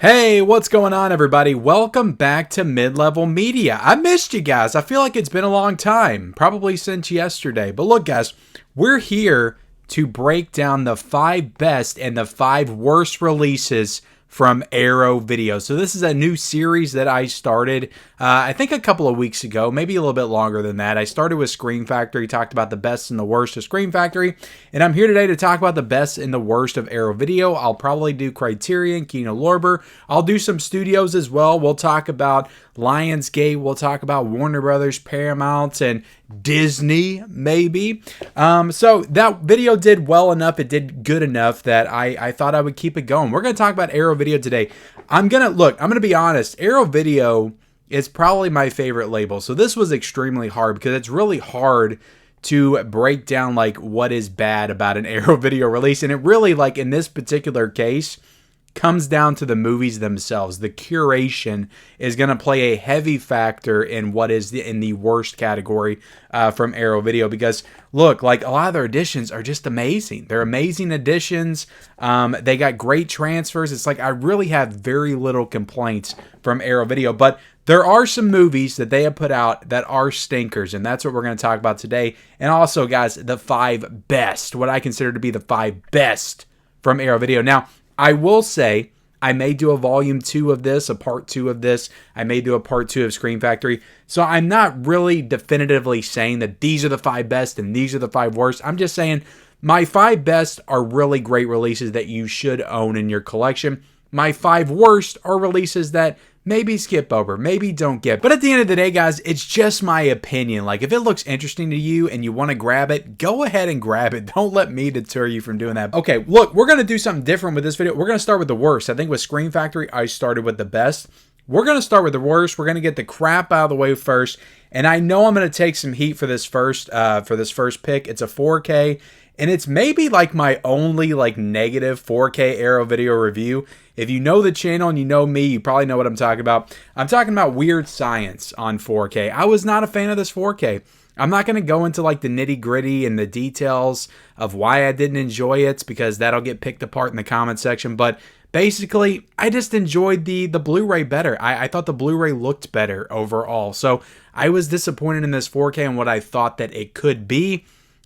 Hey, what's going on, everybody? Welcome back to Mid-Level Media. I missed you guys. I feel like it's been a long time, probably since yesterday. But look, guys, we're here to break down the 5 best and the 5 worst releases from Arrow Video. So this is a new series that I started, I think a couple of weeks ago, maybe a little bit longer than that. I started with Scream Factory, talked about the best and the worst of Scream Factory, and I'm here today to talk about the best and the worst of Arrow Video. I'll probably do Criterion, Kino Lorber. I'll do some studios as well. We'll talk about Lionsgate. We'll talk about Warner Brothers, Paramount, and Disney, maybe. So that video did well enough. It did good enough that I thought I would keep it going. We're going to talk about Arrow Video today. I'm going to be honest. Arrow Video is probably my favorite label. So this was extremely hard because it's really hard to break down like what is bad about an Arrow Video release. And it really, like in this particular case, comes down to the movies themselves. The curation is going to play a heavy factor in what is in the worst category from Arrow Video, because look, like a lot of their additions are just amazing. They're amazing additions. They got great transfers. It's like I really have very little complaints from Arrow Video, but there are some movies that they have put out that are stinkers, and that's what we're going to talk about today. And also, guys, the 5 best, what I consider to be the 5 best from Arrow Video. Now, I will say I may do a volume 2 of this, a part 2 of this. I may do a part 2 of Scream Factory. So I'm not really definitively saying that these are the 5 best and these are the 5 worst. I'm just saying my 5 best are really great releases that you should own in your collection. My 5 worst are releases that maybe skip over, maybe don't get. But at the end of the day, guys, it's just my opinion. Like, if it looks interesting to you and you want to grab it, go ahead and grab it. Don't let me deter you from doing that. Okay, look, we're going to do something different with this video. We're going to start with the worst. I think with Scream Factory, I started with the best. We're going to start with the worst. We're going to get the crap out of the way first. And I know I'm going to take some heat for this first pick. It's a 4K. And it's maybe like my only like negative 4K Arrow Video review. If you know the channel and you know me, you probably know what I'm talking about. I'm talking about Weird Science on 4K. I was not a fan of this 4K. I'm not going to go into like the nitty gritty and the details of why I didn't enjoy it, because that'll get picked apart in the comment section. But basically, I just enjoyed the Blu-ray better. I thought the Blu-ray looked better overall. So I was disappointed in this 4K and what I thought that it could be.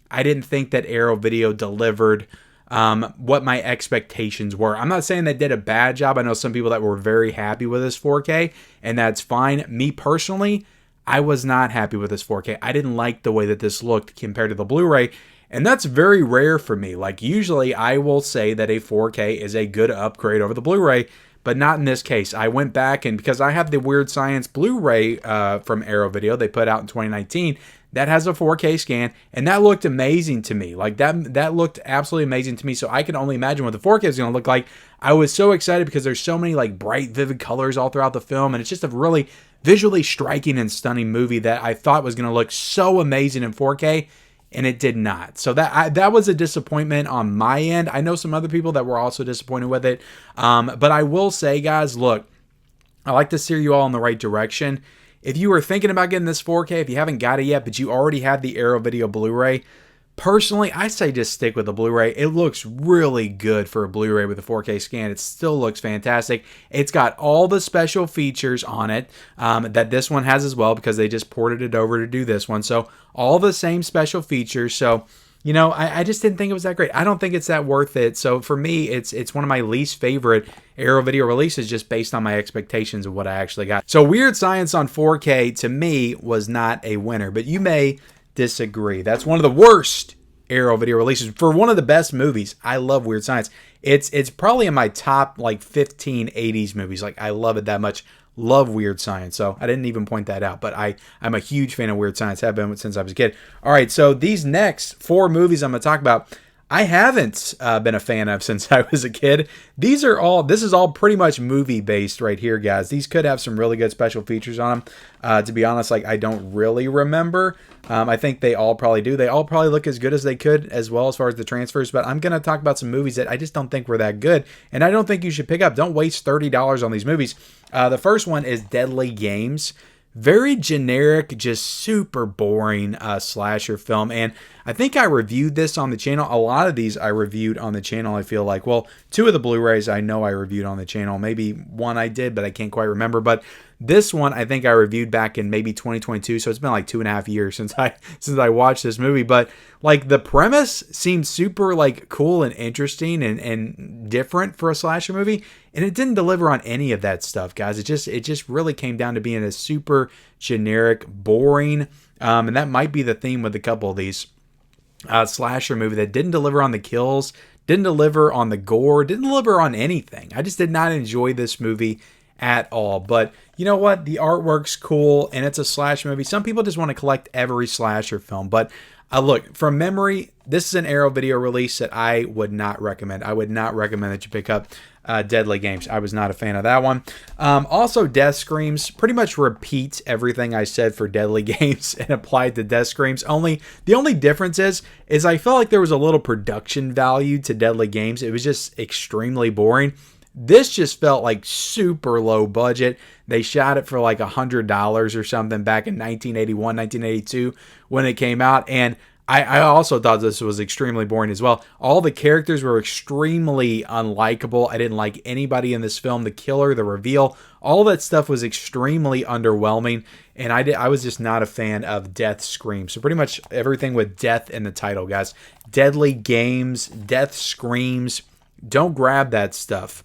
I didn't think that Arrow Video delivered what my expectations were. I'm not saying they did a bad job. I know some people that were very happy with this 4K, and that's fine. Me personally, I was not happy with this 4K. I didn't like the way that this looked compared to the Blu-ray, and that's very rare for me. Like, usually I will say that a 4K is a good upgrade over the Blu-ray, but not in this case. I went back, and because I have the Weird Science Blu-ray from Arrow Video they put out in 2019, that has a 4K scan, and that looked amazing to me. Like, that looked absolutely amazing to me, so I can only imagine what the 4K is going to look like. I was so excited because there's so many, like, bright, vivid colors all throughout the film, and it's just a really visually striking and stunning movie that I thought was going to look so amazing in 4K, and it did not. So that was a disappointment on my end. I know some other people that were also disappointed with it, but I will say, guys, look, I like to steer you all in the right direction. If you were thinking about getting this 4K, if you haven't got it yet, but you already have the Arrow Video Blu-ray, personally, I say just stick with the Blu-ray. It looks really good for a Blu-ray with a 4K scan. It still looks fantastic. It's got all the special features on it that this one has as well, because they just ported it over to do this one. So all the same special features. So, you know, I just didn't think it was that great. I don't think it's that worth it. So for me, it's one of my least favorite Arrow Video releases, just based on my expectations of what I actually got. So Weird Science on 4K to me was not a winner, but you may disagree. That's one of the worst Arrow Video releases for one of the best movies. I love Weird Science. It's probably in my top like 15 80s movies. Like, I love it that much. Love Weird Science. So I didn't even point that out, but I'm a huge fan of Weird Science. Have been since I was a kid. All right, so these next 4 movies I'm going to talk about, I haven't been a fan of since I was a kid. This is all pretty much movie based right here, guys. These could have some really good special features on them. To be honest, like, I don't really remember. I think they all probably do. They all probably look as good as they could as well as far as the transfers, but I'm going to talk about some movies that I just don't think were that good, and I don't think you should pick up. Don't waste $30 on these movies. The first one is Deadly Games. very generic, just super boring slasher film. And I think I reviewed this on the channel. A lot of these I reviewed on the channel, I feel like. Well, 2 of the Blu-rays I know I reviewed on the channel. Maybe 1 I did, but I can't quite remember. But this one I think I reviewed back in maybe 2022, so it's been like 2.5 years since I watched this movie. But like the premise seemed super like cool and interesting and different for a slasher movie, and it didn't deliver on any of that stuff, guys. It just really came down to being a super generic, boring, and that might be the theme with a couple of these slasher movie that didn't deliver on the kills, didn't deliver on the gore, didn't deliver on anything. I just did not enjoy this movie at all. But you know what? The artwork's cool, and it's a slasher movie. Some people just want to collect every slasher film. But look, from memory, this is an Arrow Video release that I would not recommend. I would not recommend that you pick up Deadly Games. I was not a fan of that one. Also, Death Screams pretty much repeats everything I said for Deadly Games and applied to Death Screams. The only difference is I felt like there was a little production value to Deadly Games. It was just extremely boring. This just felt like super low budget. They shot it for like $100 or something back in 1981, 1982 when it came out. And I also thought this was extremely boring as well. All the characters were extremely unlikable. I didn't like anybody in this film. The killer, the reveal, all that stuff was extremely underwhelming. And I was just not a fan of Death Scream. So pretty much everything with death in the title, guys. Deadly Games, Death Screams. Don't grab that stuff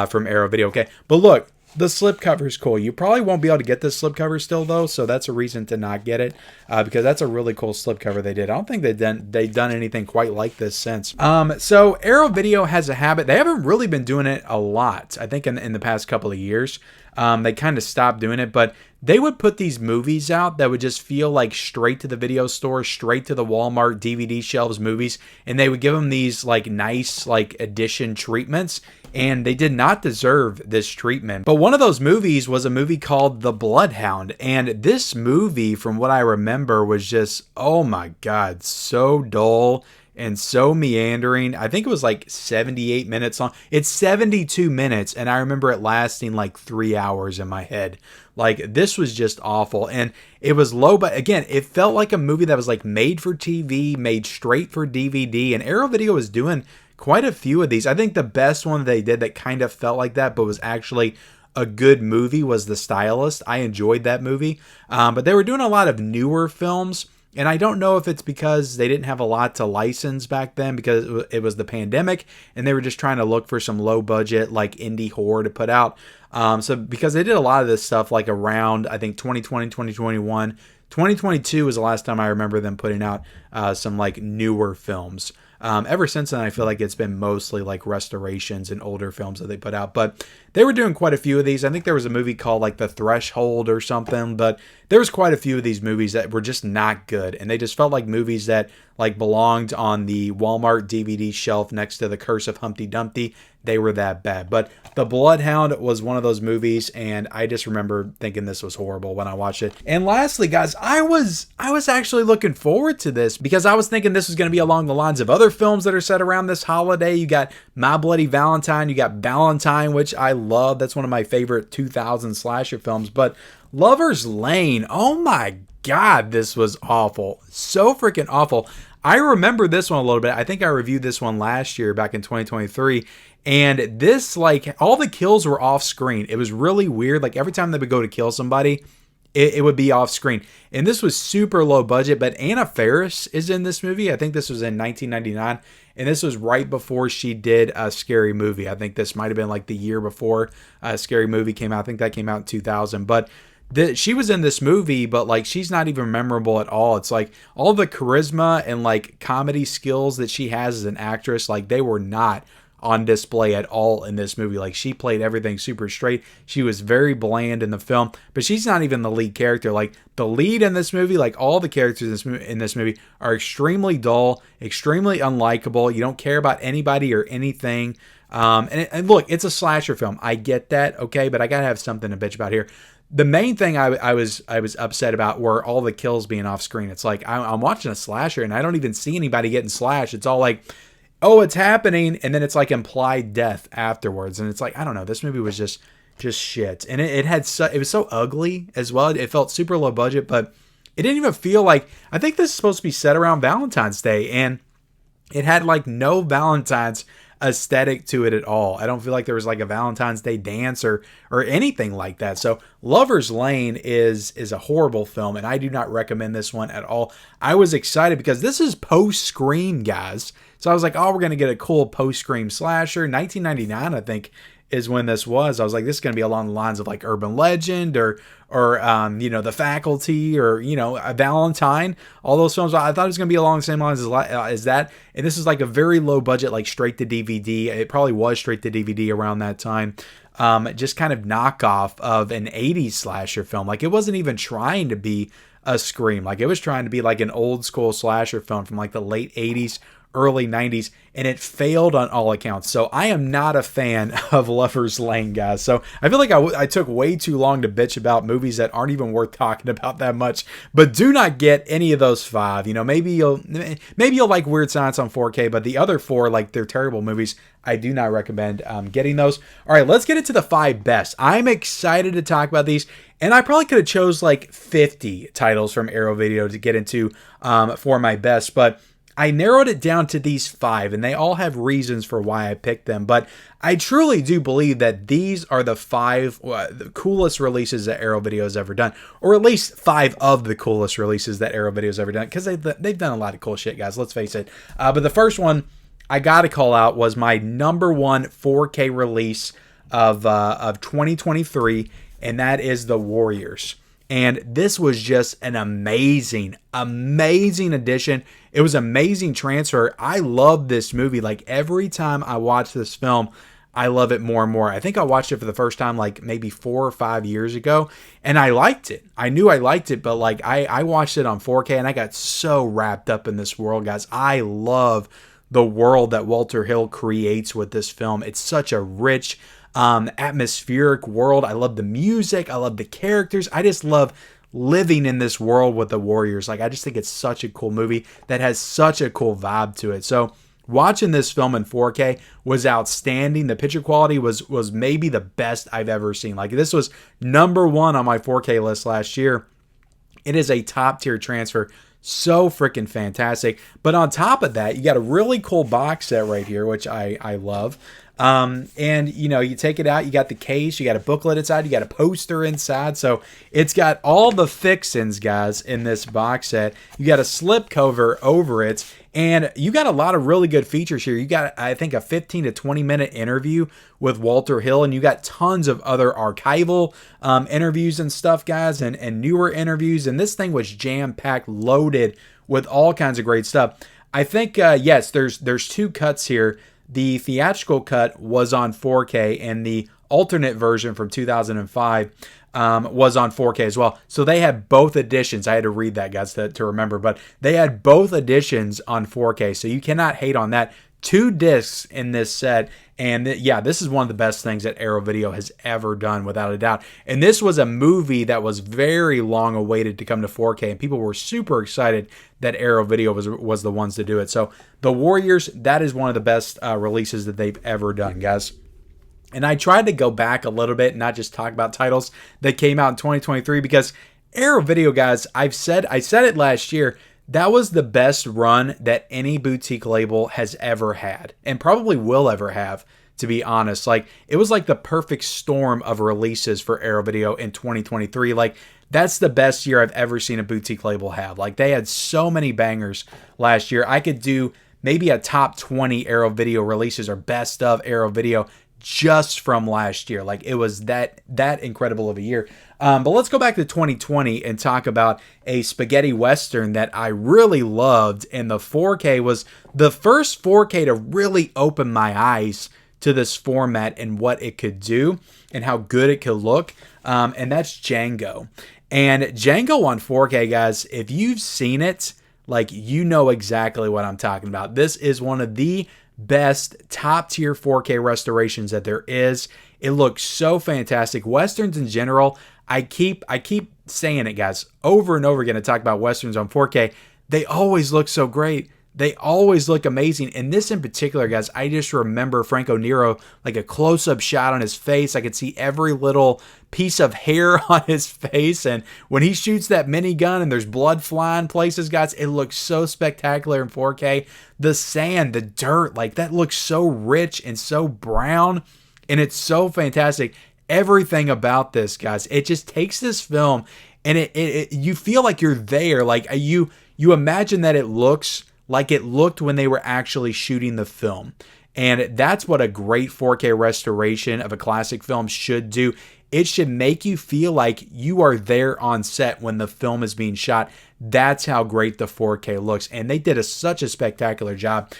from Arrow Video, okay? But look, the slipcover is cool. You probably won't be able to get this slipcover still, though, so that's a reason to not get it, because that's a really cool slipcover they did. I don't think they've done anything quite like this since. So Arrow Video has a habit. They haven't really been doing it a lot, I think, in the past couple of years. They kind of stopped doing it, but they would put these movies out that would just feel like straight to the video store, straight to the Walmart DVD shelves movies, and they would give them these like nice like edition treatments, and they did not deserve this treatment. But one of those movies was a movie called The Bloodhound, and this movie, from what I remember, was just, oh my god, so dull and so meandering. I think it was like 78 minutes long. It's 72 minutes, and I remember it lasting like 3 hours in my head. Like, this was just awful, and it was low, but again, it felt like a movie that was like made for TV, made straight for DVD, and Arrow Video was doing quite a few of these. I think the best one they did that kind of felt like that, but was actually a good movie, was The Stylist. I enjoyed that movie, but they were doing a lot of newer films. And I don't know if it's because they didn't have a lot to license back then, because it was the pandemic and they were just trying to look for some low budget like indie horror to put out. So because they did a lot of this stuff like around, I think 2020, 2021, 2022 was the last time I remember them putting out some like newer films. Ever since then, I feel like it's been mostly like restorations and older films that they put out. But they were doing quite a few of these. I think there was a movie called like The Threshold or something. But there was quite a few of these movies that were just not good. And they just felt like movies that like belonged on the Walmart DVD shelf next to The Curse of Humpty Dumpty. They were that bad. But The Bloodhound was one of those movies, and I just remember thinking this was horrible when I watched it. And lastly, guys, I was actually looking forward to this because I was thinking this was going to be along the lines of other films that are set around this holiday. You got My Bloody Valentine, you got Valentine, which I love. That's one of my favorite 2000 slasher films. But Lover's Lane, oh my God, this was awful. So freaking awful. I remember this one a little bit. I think I reviewed this one last year back in 2023. And this, like, all the kills were off screen. It was really weird. Like, every time they would go to kill somebody, it would be off screen. And this was super low budget. But Anna Faris is in this movie. I think this was in 1999. And this was right before she did a Scary Movie. I think this might have been like the year before a Scary Movie came out. I think that came out in 2000. But she was in this movie, but like she's not even memorable at all. It's like all the charisma and like comedy skills that she has as an actress, like they were not on display at all in this movie. Like, she played everything super straight. She was very bland in the film, but she's not even the lead character. Like, the lead in this movie, like all the characters in this movie are extremely dull, extremely unlikable. You don't care about anybody or anything. And look, it's a slasher film. I get that, okay, but I gotta have something to bitch about here. The main thing I was upset about were all the kills being off screen. It's like I'm watching a slasher and I don't even see anybody getting slashed. It's all like, oh, it's happening, and then it's like implied death afterwards. And it's like, I don't know, this movie was just just shit. And it had it was so ugly as well. It felt super low budget, but it didn't even feel like, I think this is supposed to be set around Valentine's Day, and it had like no Valentine's aesthetic to it at all. I don't feel like there was like a Valentine's Day dance or anything like that. So Lover's Lane is a horrible film, and I do not recommend this one at all. I was excited because this is post-Scream, guys. So I was like, oh, we're going to get a cool post-Scream slasher. 1999, I think, is when this was. I was like, this is going to be along the lines of like Urban Legend or The Faculty or, A Valentine. All those films, I thought it was going to be along the same lines as that. And this is like a very low budget, like straight to DVD. It probably was straight to DVD around that time. Just kind of knockoff of an 80s slasher film. Like, it wasn't even trying to be a Scream. Like, it was trying to be like an old school slasher film from like the late 80s, early 90s, and it failed on all accounts. So I am not a fan of Lover's Lane, guys. So I feel like I took way too long to bitch about movies that aren't even worth talking about that much. But do not get any of those 5. Maybe you'll like Weird Science on 4K, but the other 4, like, they're terrible movies. I do not recommend getting those. All right, let's get into the 5 best. I'm excited to talk about these, and I probably could have chose like 50 titles from Arrow Video to get into for my best, but I narrowed it down to these 5, and they all have reasons for why I picked them. But I truly do believe that these are the 5 the coolest releases that Arrow Video has ever done, or at least 5 of the coolest releases that Arrow Video has ever done, because they've done a lot of cool shit, guys. Let's face it. But the first one I got to call out was my number 1 4K release of 2023, and that is The Warriors. And this was just an amazing addition. It was an amazing transfer. I love this movie. Like, every time I watch this film, I love it more and more. I think I watched it for the first time like maybe 4 or 5 years ago, and I liked it. I knew I liked it, but like I watched it on 4K, and I got so wrapped up in this world, guys. I love the world that Walter Hill creates with this film. It's such a rich, atmospheric world. I love the music. I love the characters. I just love living in this world with the Warriors. Like, I just think it's such a cool movie that has such a cool vibe to it. So watching this film in 4K was outstanding. The picture quality was maybe the best I've ever seen. Like, this was number 1 on my 4K list last year. It is a top tier transfer. So freaking fantastic. But on top of that, you got a really cool box set right here, which I love. And you take it out, you got the case, you got a booklet inside, you got a poster inside. So it's got all the fixins, guys, in this box set. You got a slip cover over it, and you got a lot of really good features here. You got, I think, a 15 to 20 minute interview with Walter Hill, and you got tons of other archival interviews and stuff, guys, and newer interviews. And this thing was jam-packed, loaded with all kinds of great stuff. I think, yes, there's 2 cuts here. The theatrical cut was on 4K, and the alternate version from 2005 was on 4K as well. So they had both editions. I had to read that, guys, to remember. But they had both editions on 4K, so you cannot hate on that. 2 discs in this set, and yeah, this is one of the best things that Arrow Video has ever done, without a doubt. And this was a movie that was very long awaited to come to 4K, and people were super excited that Arrow Video was the ones to do it. So The Warriors, that is one of the best releases that they've ever done, guys. And I tried to go back a little bit and not just talk about titles that came out in 2023, because Arrow Video, guys, I said it last year, that was the best run that any boutique label has ever had, and probably will ever have, to be honest. Like, it was like the perfect storm of releases for Arrow Video in 2023. Like, that's the best year I've ever seen a boutique label have. Like, they had so many bangers last year. I could do maybe a top 20 Arrow Video releases or best of Arrow Video just from last year. Like, it was that incredible of a year. But let's go back to 2020 and talk about a spaghetti western that I really loved. And the 4K was the first 4K to really open my eyes to this format and what it could do and how good it could look. And that's Django. And Django on 4K, guys, if you've seen it, like, you know exactly what I'm talking about. This is one of the best top tier 4K restorations that there is. It looks so fantastic. Westerns in general, I keep saying it, guys, over and over again to talk about Westerns on 4K. They always look so great. They always look amazing. And this in particular, guys, I just remember Franco Nero, like a close-up shot on his face. I could see every little piece of hair on his face. And when he shoots that minigun and there's blood flying places, guys, it looks so spectacular in 4K. The sand, the dirt, like that looks so rich and so brown. And it's so fantastic. Everything about this, guys, it just takes this film and it you feel like you're there. Like you imagine that it looks like it looked when they were actually shooting the film. And that's what a great 4K restoration of a classic film should do. It should make you feel like you are there on set when the film is being shot. That's how great the 4K looks. And they did such a spectacular job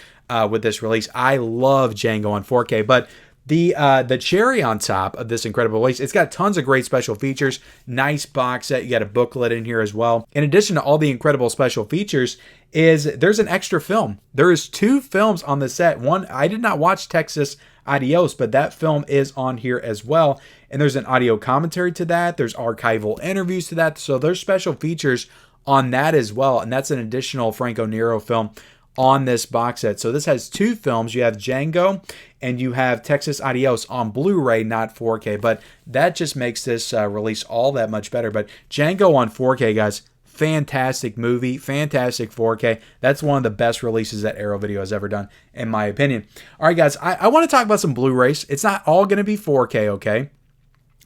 with this release. I love Django on 4K, but the cherry on top of this incredible release, it's got tons of great special features, nice box set. You got a booklet in here as well. In addition to all the incredible special features, there's an extra film. There is 2 films on the set. One, I did not watch Texas Adios, but that film is on here as well. And there's an audio commentary to that. There's archival interviews to that. So there's special features on that as well. And that's an additional Franco Nero film on this box set. So this has 2 films. You have Django and you have Texas Adios on Blu-ray, not 4K. But that just makes this release all that much better. But Django on 4K, guys, fantastic movie, fantastic 4K. That's one of the best releases that Arrow Video has ever done, in my opinion. All right, guys, I want to talk about some Blu-rays. It's not all going to be 4K, okay?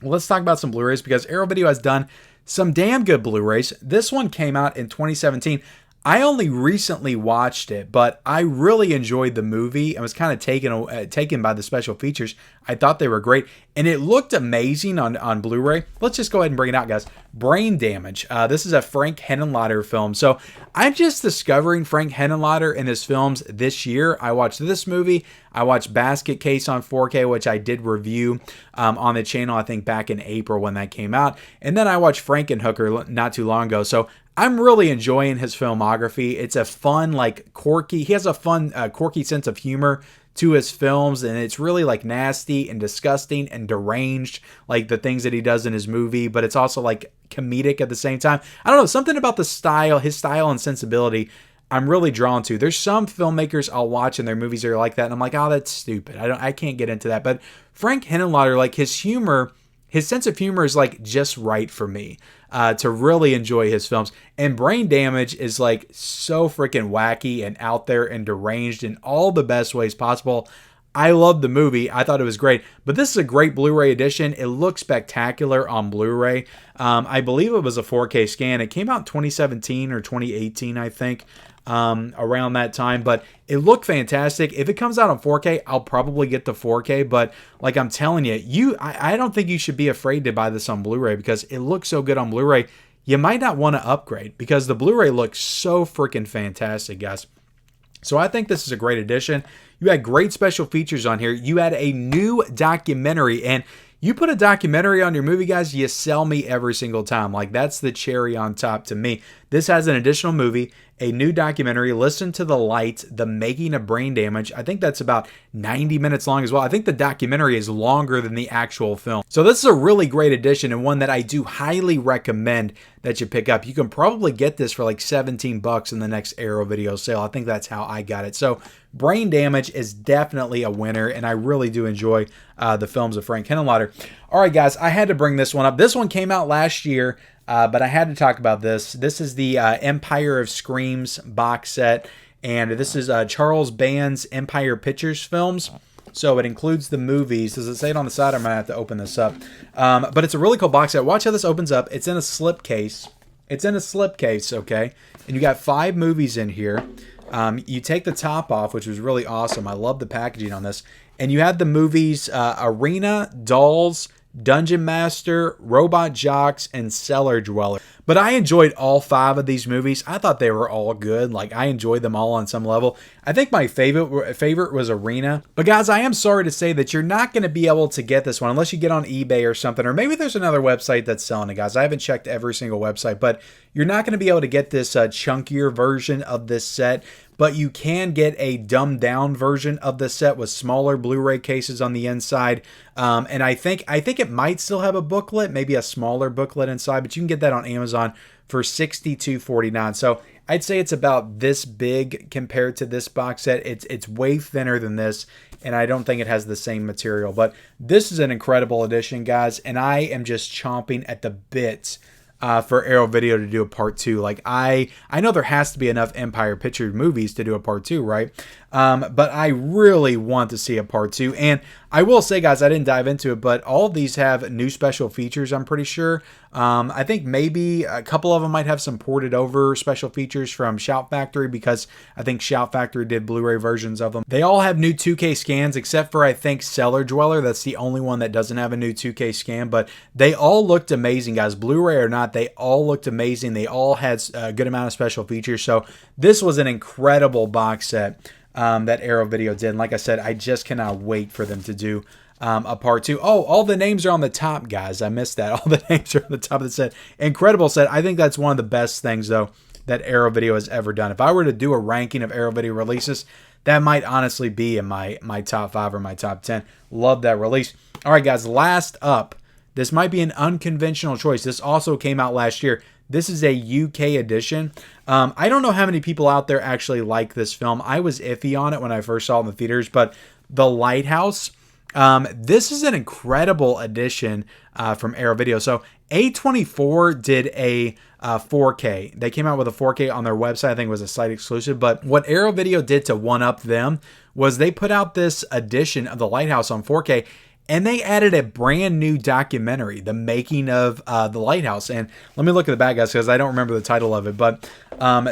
Let's talk about some Blu-rays because Arrow Video has done some damn good Blu-rays. This one came out in 2017. I only recently watched it, but I really enjoyed the movie. I was kind of taken by the special features. I thought they were great, and it looked amazing on Blu-ray. Let's just go ahead and bring it out, guys. Brain Damage. This is a Frank Henenlotter film. So I'm just discovering Frank Henenlotter in his films this year. I watched this movie. I watched Basket Case on 4K, which I did review on the channel, I think back in April when that came out. And then I watched Frankenhooker not too long ago. So I'm really enjoying his filmography. It's a fun, like quirky, he has a fun, quirky sense of humor to his films, and it's really like nasty and disgusting and deranged, like the things that he does in his movie, but it's also like comedic at the same time. I don't know, something about the style, his style and sensibility, I'm really drawn to. There's some filmmakers I'll watch in their movies that are like that, and I'm like, oh, that's stupid. I can't get into that. But Frank Henenlotter, like his humor, his sense of humor is like just right for me to really enjoy his films. And Brain Damage is like so freaking wacky and out there and deranged in all the best ways possible. I love the movie. I thought it was great. But this is a great Blu-ray edition. It looks spectacular on Blu-ray. I believe it was a 4K scan. It came out in 2017 or 2018, I think. Around that time, but it looked fantastic. If it comes out on 4K, I'll probably get the 4K, but like I'm telling you, I don't think you should be afraid to buy this on Blu-ray because it looks so good on Blu-ray. You might not want to upgrade because the Blu-ray looks so freaking fantastic, guys. So I think this is a great addition. You had great special features on here. You had a new documentary, and you put a documentary on your movie, guys, you sell me every single time. Like, that's the cherry on top to me. This has an additional movie, a new documentary, Listen to the Light, The Making of Brain Damage. I think that's about 90 minutes long as well. I think the documentary is longer than the actual film. So this is a really great addition and one that I do highly recommend that you pick up. You can probably get this for like $17 in the next Arrow Video sale. I think that's how I got it. So Brain Damage is definitely a winner, and I really do enjoy the films of Frank Henenlotter. All right, guys, I had to bring this one up. This one came out last year, but I had to talk about this. This is the Empire of Screams box set, and this is Charles Band's Empire Pictures films. So it includes the movies. Does it say it on the side? I'm going to have to open this up. But it's a really cool box set. Watch how this opens up. It's in a slipcase. It's in a slipcase, okay? And you got 5 movies in here. You take the top off, which was really awesome. I love the packaging on this. And you had the movies Arena, Dolls, Dungeon Master, Robot Jocks, and Cellar Dweller. But I enjoyed all 5 of these movies. I thought they were all good. Like, I enjoyed them all on some level. I think my favorite was Arena. But guys, I am sorry to say that you're not going to be able to get this one unless you get on eBay or something. Or maybe there's another website that's selling it, guys. I haven't checked every single website. But you're not going to be able to get this chunkier version of this set. But you can get a dumbed down version of the set with smaller Blu-ray cases on the inside. And I think it might still have a booklet, maybe a smaller booklet inside, but you can get that on Amazon for $62.49. So I'd say it's about this big compared to this box set. It's way thinner than this, and I don't think it has the same material. But this is an incredible edition, guys, and I am just chomping at the bit for Arrow Video to do a part 2. Like, I know there has to be enough Empire Pictures movies to do a part 2, right? But I really want to see a part 2. And I will say, guys, I didn't dive into it, but all of these have new special features, I'm pretty sure. I think maybe a couple of them might have some ported over special features from Shout Factory, because I think Shout Factory did Blu-ray versions of them. They all have new 2K scans, except for, I think, Cellar Dweller. That's the only one that doesn't have a new 2K scan, but they all looked amazing, guys. Blu-ray or not, they all looked amazing. They all had a good amount of special features. So this was an incredible box set that Arrow Video did. And like I said, I just cannot wait for them to do a part 2. Oh, all the names are on the top, guys. I missed that. All the names are on the top of the set. Incredible set. I think that's one of the best things, though, that Arrow Video has ever done. If I were to do a ranking of Arrow Video releases, that might honestly be in my top 5 or my top 10. Love that release. All right, guys, last up. This might be an unconventional choice. This also came out last year. This is a UK edition. I don't know how many people out there actually like this film. I was iffy on it when I first saw it in the theaters, but The Lighthouse, this is an incredible edition from Arrow Video. So A24 did a 4K. They came out with a 4K on their website. I think it was a site exclusive. But what Arrow Video did to one-up them was they put out this edition of The Lighthouse on 4K, and they added a brand new documentary, The Making of The Lighthouse. And let me look at the back, guys, because I don't remember the title of it. But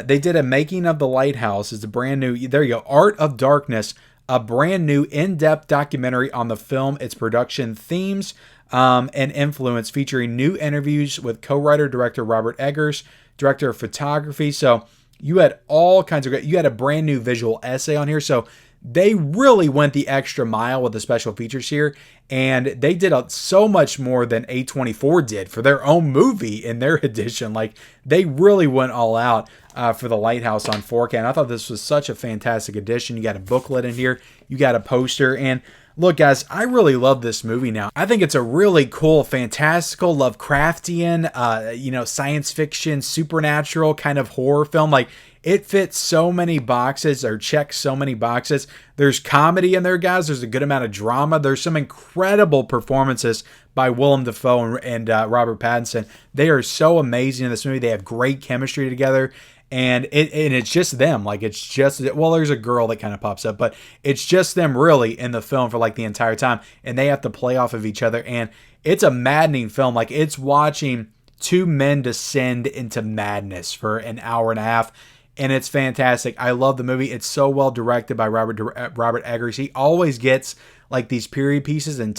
they did a Making of The Lighthouse. It's a brand new, there you go, Art of Darkness, a brand new in-depth documentary on the film, its production themes, and influence, featuring new interviews with co-writer director Robert Eggers, director of photography. So you had all kinds of great, you had a brand new visual essay on here. So they really went the extra mile with the special features here, and they did so much more than A24 did for their own movie in their edition. Like, they really went all out for The Lighthouse on 4K, and I thought this was such a fantastic edition. You got a booklet in here, you got a poster, and look, guys, I really love this movie now. I think it's a really cool, fantastical, Lovecraftian, science fiction, supernatural kind of horror film. Like, it fits so many boxes, or checks so many boxes. There's comedy in there, guys. There's a good amount of drama. There's some incredible performances by Willem Dafoe and Robert Pattinson. They are so amazing in this movie. They have great chemistry together. And it's just them. Like, it's just, well, there's a girl that kind of pops up, but it's just them really in the film for like the entire time. And they have to play off of each other. And it's a maddening film. Like, it's watching two men descend into madness for an hour and a half. And it's fantastic. I love the movie. It's so well directed by Robert Eggers. He always gets like these period pieces and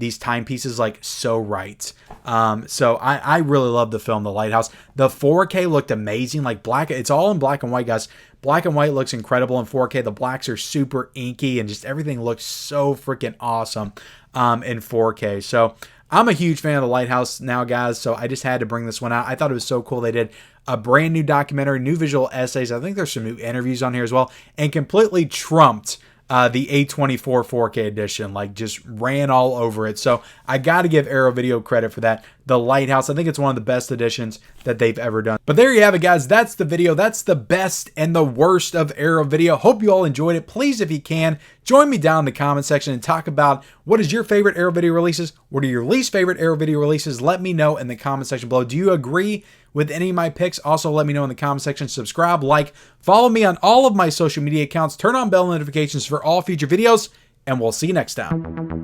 these timepieces like so right. So I really love the film, The Lighthouse. The 4K looked amazing. Like, black, it's all in black and white, guys. Black and white looks incredible in 4K. The blacks are super inky, and just everything looks so freaking awesome in 4K. So I'm a huge fan of The Lighthouse now, guys, so I just had to bring this one out. I thought it was so cool. They did a brand new documentary, new visual essays. I think there's some new interviews on here as well, and completely trumped the A24 4K edition. Like, just ran all over it. So I got to give Arrow Video credit for that. The Lighthouse, I think it's one of the best editions that they've ever done. But there you have it, guys. That's the video. That's the best and the worst of Arrow Video. Hope you all enjoyed it. Please, if you can, join me down in the comment section and talk about what is your favorite Arrow Video releases. What are your least favorite Arrow Video releases? Let me know in the comment section below. Do you agree with any of my picks? Also, let me know in the comment section. Subscribe, like, follow me on all of my social media accounts. Turn on bell notifications for all future videos, and we'll see you next time.